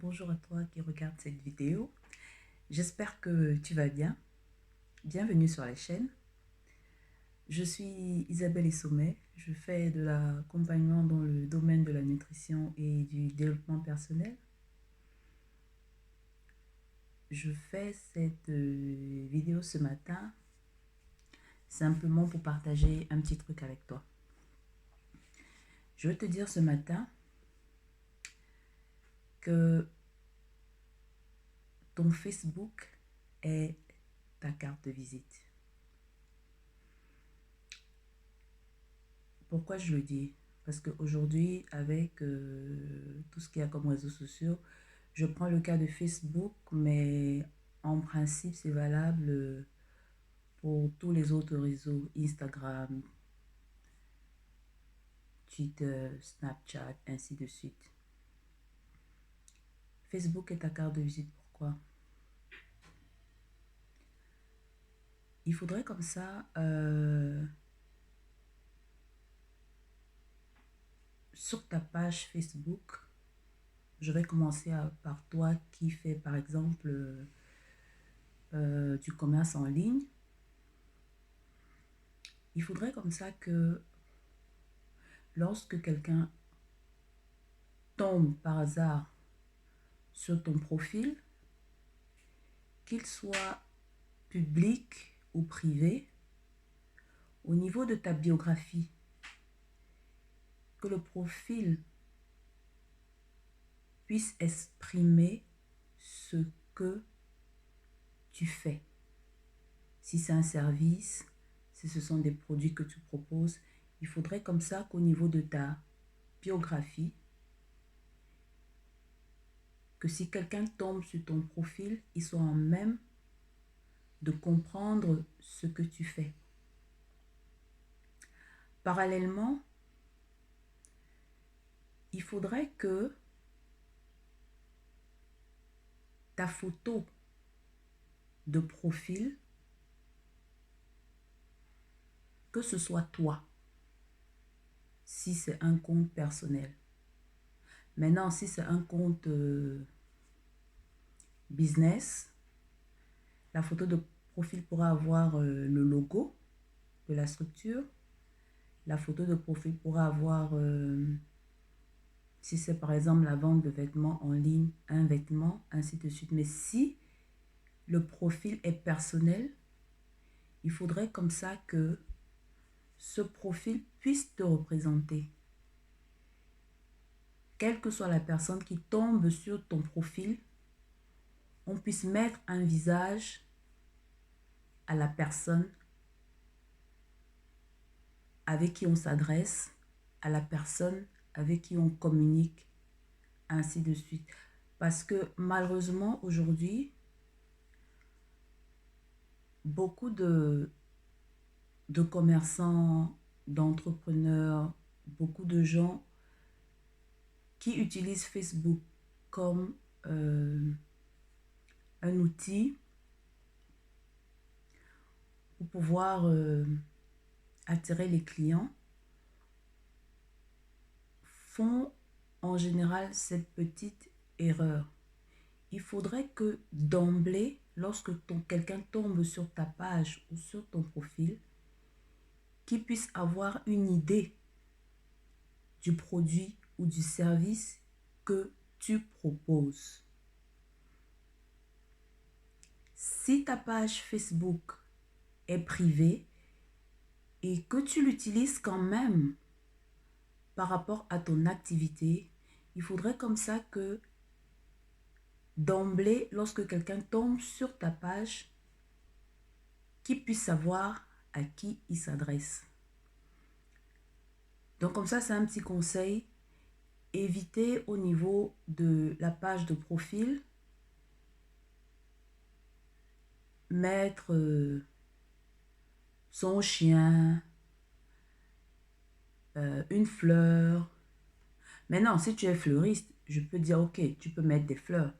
bonjour à toi qui regarde cette vidéo. J'espère que tu vas bien. Bienvenue sur la chaîne. Je suis Isabelle Essommet. Je fais de l'accompagnement dans le domaine de la nutrition et du développement personnel. Je fais cette vidéo ce matin simplement pour partager un petit truc avec toi. Je veux te dire ce matin que ton Facebook est ta carte de visite. Pourquoi je le dis? Parce qu'aujourd'hui, avec tout ce qu'il y a comme réseaux sociaux, je prends le cas de Facebook, mais en principe, c'est valable pour tous les autres réseaux, Instagram, Twitter, Snapchat, ainsi de suite. Facebook est ta carte de visite, pourquoi? Il faudrait comme ça, sur ta page Facebook, je vais commencer par toi qui fais par exemple du commerce en ligne. Il faudrait comme ça que lorsque quelqu'un tombe par hasard sur ton profil, qu'il soit public ou privé, au niveau de ta biographie, que le profil puisse exprimer ce que tu fais. Si c'est un service, si ce sont des produits que tu proposes, il faudrait comme ça qu'au niveau de ta biographie, que si quelqu'un tombe sur ton profil, il soit en même de comprendre ce que tu fais. Parallèlement, il faudrait que ta photo de profil, que ce soit toi, si c'est un compte personnel. Maintenant, si c'est un compte business, la photo de profil pourra avoir le logo de la structure. La photo de profil pourra avoir, si c'est par exemple la vente de vêtements en ligne, un vêtement, ainsi de suite. Mais si le profil est personnel, il faudrait comme ça que ce profil puisse te représenter. Quelle que soit la personne qui tombe sur ton profil, on puisse mettre un visage à la personne avec qui on s'adresse, à la personne avec qui on communique, ainsi de suite. Parce que malheureusement, aujourd'hui, beaucoup de commerçants, d'entrepreneurs, beaucoup de gens qui utilisent Facebook comme un outil pour pouvoir attirer les clients, font en général cette petite erreur. Il faudrait que d'emblée, lorsque quelqu'un tombe sur ta page ou sur ton profil, qu'il puisse avoir une idée du produit ou du service que tu proposes. Si ta page Facebook est privée et que tu l'utilises quand même par rapport à ton activité, il faudrait comme ça que d'emblée, lorsque quelqu'un tombe sur ta page, qu'il puisse savoir à qui il s'adresse. Donc comme ça, c'est un petit conseil. Évitez au niveau de la page de profil, mettre son chien, une fleur. Maintenant, si tu es fleuriste, je peux dire, ok, tu peux mettre des fleurs.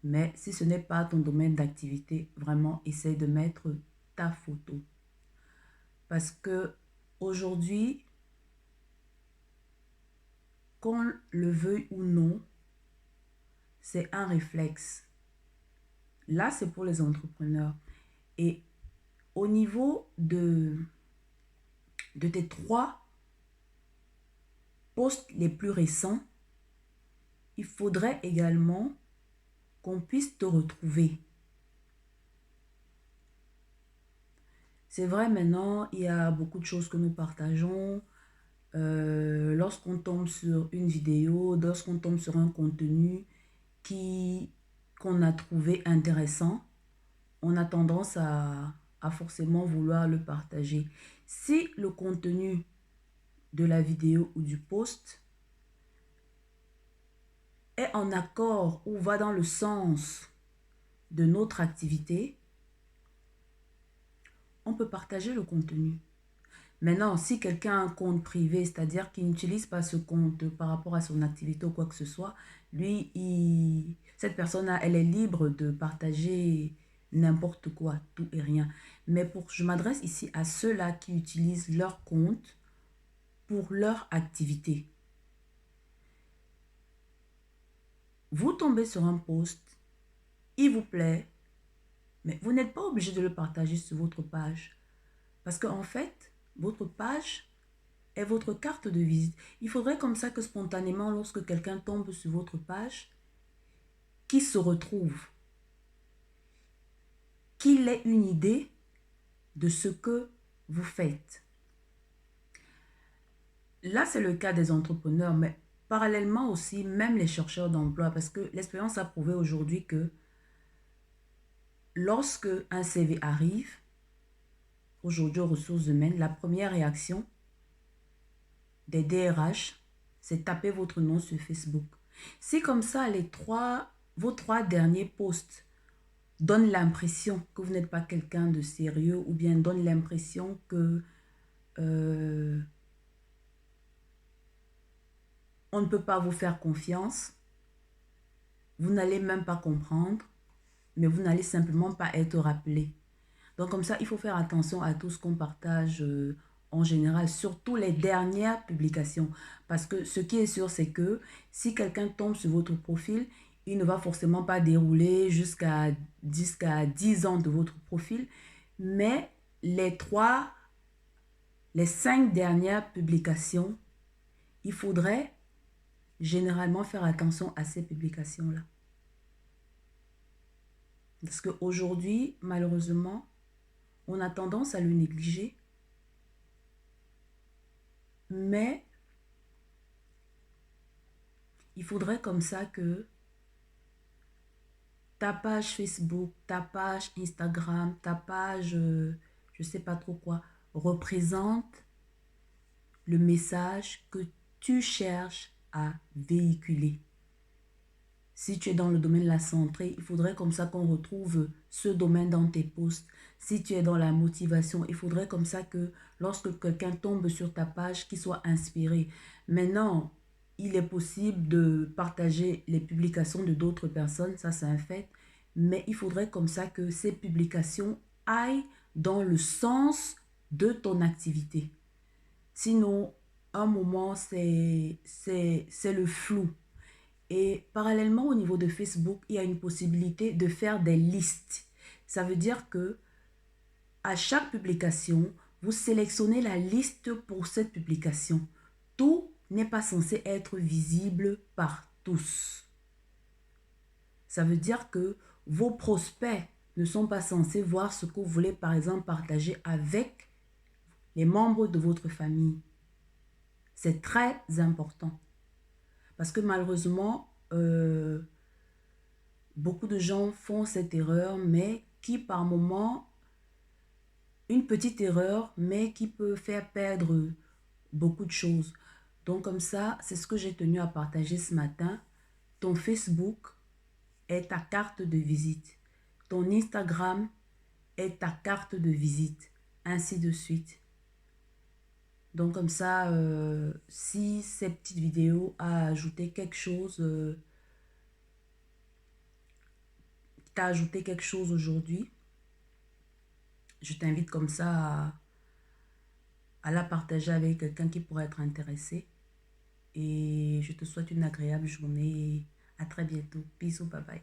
Mais si ce n'est pas ton domaine d'activité, vraiment, essaye de mettre ta photo. Parce que aujourd'hui, qu'on le veuille ou non, c'est un réflexe. Là, c'est pour les entrepreneurs. Et au niveau de tes 3 posts les plus récents, il faudrait également qu'on puisse te retrouver. C'est vrai, maintenant, il y a beaucoup de choses que nous partageons. Lorsqu'on tombe sur une vidéo, lorsqu'on tombe sur un contenu qu'on a trouvé intéressant, on a tendance à forcément vouloir le partager. Si le contenu de la vidéo ou du post est en accord ou va dans le sens de notre activité, on peut partager le contenu. Maintenant, si quelqu'un a un compte privé, c'est-à-dire qu'il n'utilise pas ce compte par rapport à son activité ou quoi que ce soit, cette personne-là, elle est libre de partager n'importe quoi, tout et rien. Mais je m'adresse ici à ceux-là qui utilisent leur compte pour leur activité. Vous tombez sur un post, il vous plaît, mais vous n'êtes pas obligé de le partager sur votre page. Parce qu'en fait, votre page est votre carte de visite. Il faudrait comme ça que spontanément, lorsque quelqu'un tombe sur votre page, qu'il se retrouve, qu'il ait une idée de ce que vous faites. Là, c'est le cas des entrepreneurs, mais parallèlement aussi, même les chercheurs d'emploi, parce que l'expérience a prouvé aujourd'hui que lorsque un CV arrive, aujourd'hui aux ressources humaines, la première réaction des DRH, c'est taper votre nom sur Facebook. Si comme ça, vos 3 derniers posts donnent l'impression que vous n'êtes pas quelqu'un de sérieux ou bien donnent l'impression que on ne peut pas vous faire confiance, vous n'allez même pas comprendre, mais vous n'allez simplement pas être rappelé. Donc comme ça, il faut faire attention à tout ce qu'on partage en général, surtout les dernières publications. Parce que ce qui est sûr, c'est que si quelqu'un tombe sur votre profil, il ne va forcément pas dérouler jusqu'à 10 ans de votre profil, mais les 5 dernières publications, il faudrait généralement faire attention à ces publications-là. Parce qu'aujourd'hui, malheureusement, on a tendance à le négliger. Mais il faudrait comme ça que ta page Facebook, ta page Instagram, ta page, je ne sais pas trop quoi, représente le message que tu cherches à véhiculer. Si tu es dans le domaine de la santé, il faudrait comme ça qu'on retrouve ce domaine dans tes posts. Si tu es dans la motivation, il faudrait comme ça que lorsque quelqu'un tombe sur ta page, qu'il soit inspiré. Maintenant, il est possible de partager les publications de d'autres personnes, ça c'est un fait. Mais il faudrait comme ça que ces publications aillent dans le sens de ton activité. Sinon, à un moment, c'est le flou. Et parallèlement, au niveau de Facebook, il y a une possibilité de faire des listes. Ça veut dire que à chaque publication, vous sélectionnez la liste pour cette publication. Tout n'est pas censé être visible par tous. Ça veut dire que vos prospects ne sont pas censés voir ce que vous voulez, par exemple, partager avec les membres de votre famille. C'est très important. Parce que malheureusement, beaucoup de gens font cette erreur, mais qui par moment, une petite erreur, mais qui peut faire perdre beaucoup de choses. Donc comme ça, c'est ce que j'ai tenu à partager ce matin. Ton Facebook est ta carte de visite. Ton Instagram est ta carte de visite. Ainsi de suite. Donc comme ça, si cette petite vidéo a ajouté quelque chose, t'a ajouté quelque chose aujourd'hui, je t'invite comme ça à la partager avec quelqu'un qui pourrait être intéressé. Et je te souhaite une agréable journée. À très bientôt. Bisous, bye bye.